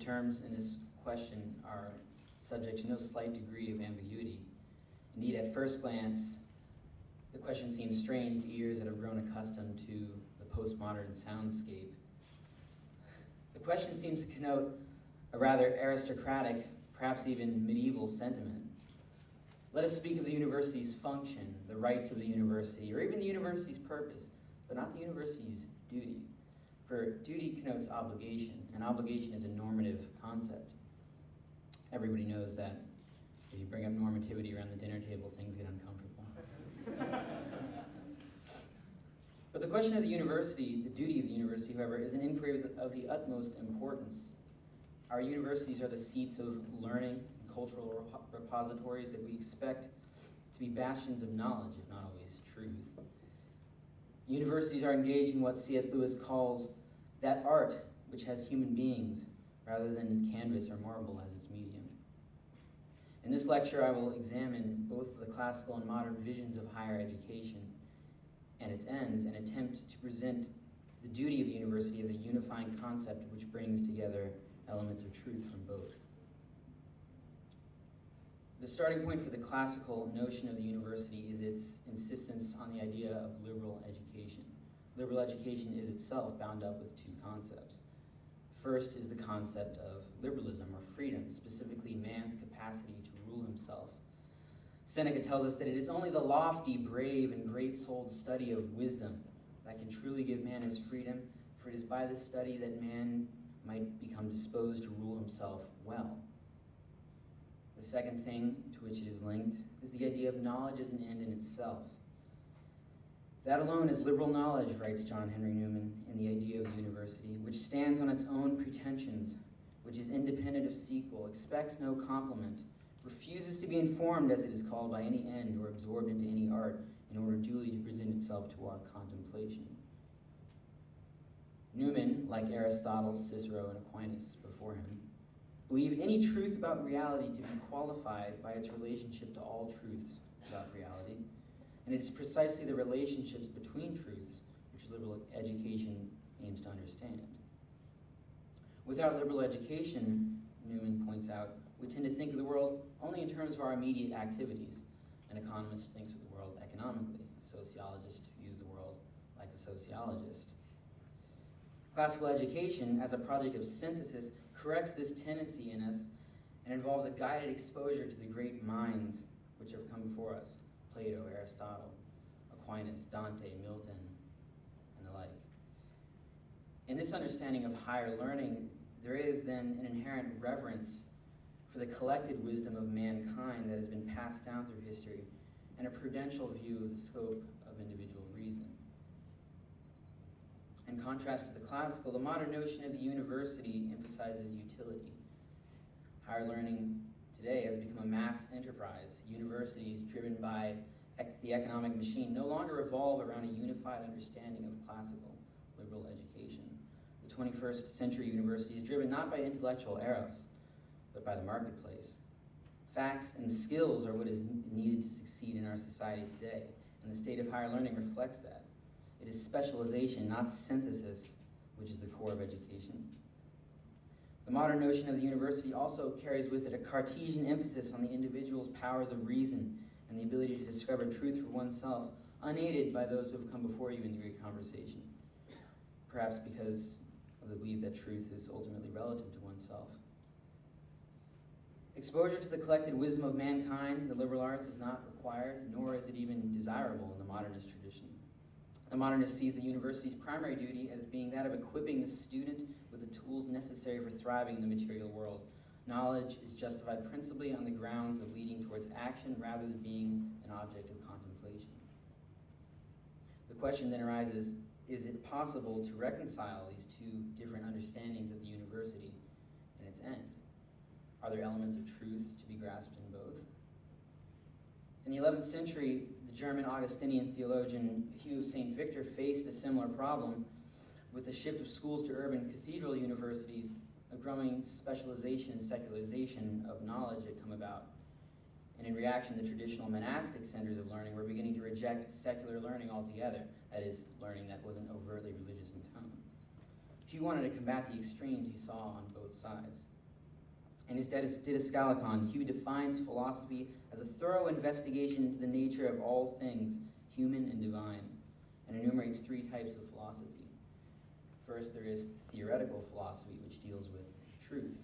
terms in this question are subject to no slight degree of ambiguity. Indeed, at first glance, the question seems strange to ears that have grown accustomed to the postmodern soundscape. The question seems to connote a rather aristocratic, perhaps even medieval sentiment. Let us speak of the university's function, the rights of the university, or even the university's purpose, but not the university's duty. For duty connotes obligation, and obligation is a normative concept. Everybody knows that if you bring up normativity around the dinner table, things get uncomfortable. But the question of the university, the duty of the university, however, is an inquiry of the utmost importance. Our universities are the seats of learning and cultural repositories that we expect to be bastions of knowledge, if not always truth. Universities are engaged in what C.S. Lewis calls that art which has human beings rather than canvas or marble as its medium. In this lecture, I will examine both the classical and modern visions of higher education and its ends, and attempt to present the duty of the university as a unifying concept which brings together elements of truth from both. The starting point for the classical notion of the university is its insistence on the idea of liberal education. Liberal education is itself bound up with two concepts. First is the concept of liberalism, or freedom, specifically man's capacity to rule himself. Seneca tells us that it is only the lofty, brave, and great-souled study of wisdom that can truly give man his freedom, for it is by this study that man might become disposed to rule himself well. The second thing to which it is linked is the idea of knowledge as an end in itself. That alone is liberal knowledge, writes John Henry Newman in The Idea of the University, which stands on its own pretensions, which is independent of sequel, expects no compliment, refuses to be informed, as it is called, by any end or absorbed into any art in order duly to present itself to our contemplation. Newman, like Aristotle, Cicero, and Aquinas before him, believed any truth about reality to be qualified by its relationship to all truths about reality, and it is precisely the relationships between truths which liberal education aims to understand. Without liberal education, Newman points out, we tend to think of the world only in terms of our immediate activities. An economist thinks of the world economically. A sociologist views the world like a sociologist. Classical education, as a project of synthesis, corrects this tendency in us and involves a guided exposure to the great minds which have come before us: Plato, Aristotle, Aquinas, Dante, Milton, and the like. In this understanding of higher learning, there is then an inherent reverence for the collected wisdom of mankind that has been passed down through history, and a prudential view of the scope of individual reason. In contrast to the classical, the modern notion of the university emphasizes utility. Higher learning today has become a mass enterprise. Universities driven by the economic machine no longer revolve around a unified understanding of classical liberal education. The 21st century university is driven not by intellectual eros, but by the marketplace. Facts and skills are what is needed to succeed in our society today, and the state of higher learning reflects that. It is specialization, not synthesis, which is the core of education. The modern notion of the university also carries with it a Cartesian emphasis on the individual's powers of reason and the ability to discover truth for oneself, unaided by those who have come before you in the great conversation, perhaps because of the belief that truth is ultimately relative to oneself. Exposure to the collected wisdom of mankind, the liberal arts, is not required, nor is it even desirable in the modernist tradition. The modernist sees the university's primary duty as being that of equipping the student with the tools necessary for thriving in the material world. Knowledge is justified principally on the grounds of leading towards action rather than being an object of contemplation. The question then arises, is it possible to reconcile these two different understandings of the university and its end? Are there elements of truth to be grasped in both? In the 11th century, the German Augustinian theologian Hugh St. Victor faced a similar problem. With the shift of schools to urban cathedral universities, a growing specialization and secularization of knowledge had come about. And in reaction, the traditional monastic centers of learning were beginning to reject secular learning altogether, that is, learning that wasn't overtly religious in tone. Hume wanted to combat the extremes he saw on both sides. In his Didascalicon, Hume defines philosophy as a thorough investigation into the nature of all things, human and divine, and enumerates three types of philosophy. First, there is theoretical philosophy, which deals with truth.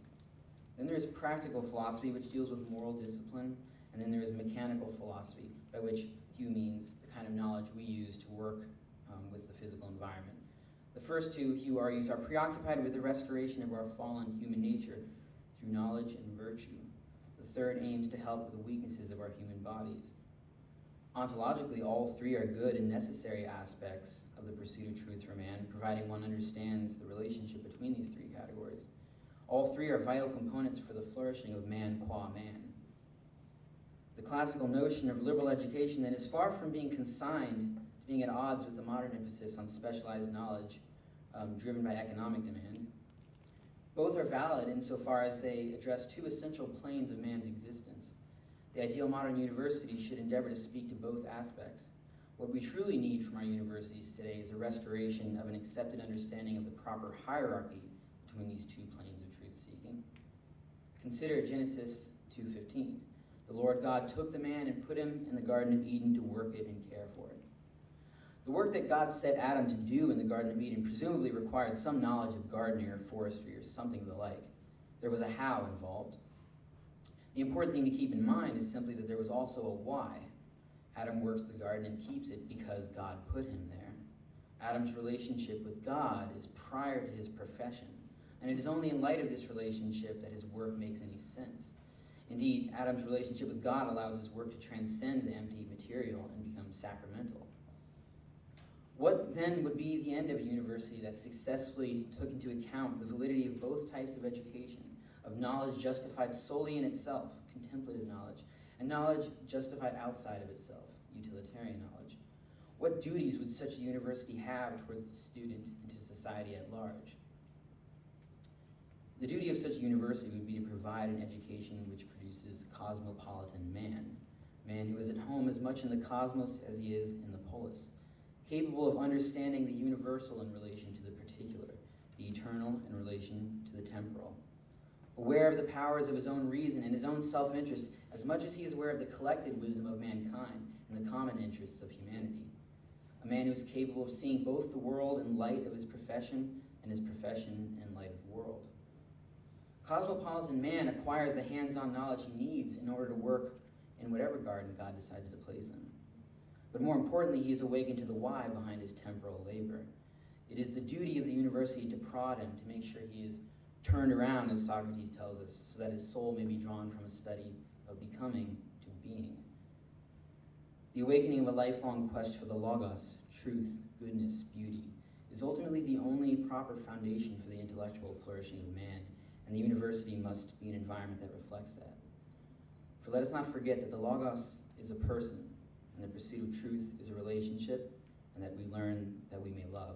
Then there is practical philosophy, which deals with moral discipline, and then there is mechanical philosophy, by which Hume means the kind of knowledge we use to work with the physical environment. The first two, Hume argues, are preoccupied with the restoration of our fallen human nature through knowledge and virtue. The third aims to help with the weaknesses of our human bodies. Ontologically, all three are good and necessary aspects of the pursuit of truth for man, providing one understands the relationship between these three categories. All three are vital components for the flourishing of man qua man. The classical notion of liberal education then is far from being consigned to being at odds with the modern emphasis on specialized knowledge driven by economic demand. Both are valid insofar as they address two essential planes of man's existence. The ideal modern university should endeavor to speak to both aspects. What we truly need from our universities today is a restoration of an accepted understanding of the proper hierarchy between these two planes of truth-seeking. Consider Genesis 2:15. The Lord God took the man and put him in the Garden of Eden to work it and care for it. The work that God set Adam to do in the Garden of Eden presumably required some knowledge of gardening or forestry or something of the like. There was a how involved. The important thing to keep in mind is simply that there was also a why. Adam works the garden and keeps it because God put him there. Adam's relationship with God is prior to his profession, and it is only in light of this relationship that his work makes any sense. Indeed, Adam's relationship with God allows his work to transcend the empty material and become sacramental. What then would be the end of a university that successfully took into account the validity of both types of education, of knowledge justified solely in itself, contemplative knowledge, and knowledge justified outside of itself, utilitarian knowledge? What duties would such a university have towards the student and to society at large? The duty of such a university would be to provide an education which produces cosmopolitan man who is at home as much in the cosmos as he is in the polis, capable of understanding the universal in relation to the particular, the eternal in relation to the temporal, aware of the powers of his own reason and his own self-interest as much as he is aware of the collected wisdom of mankind and the common interests of humanity. A man who is capable of seeing both the world in light of his profession and his profession in light of the world. Cosmopolitan man acquires the hands-on knowledge he needs in order to work in whatever garden God decides to place him. But more importantly, he is awakened to the why behind his temporal labor. It is the duty of the university to prod him, to make sure he is turned around, as Socrates tells us, so that his soul may be drawn from a study of becoming to being. The awakening of a lifelong quest for the logos, truth, goodness, beauty, is ultimately the only proper foundation for the intellectual flourishing of man, and the university must be an environment that reflects that. For let us not forget that the logos is a person, and the pursuit of truth is a relationship, and that we learn that we may love.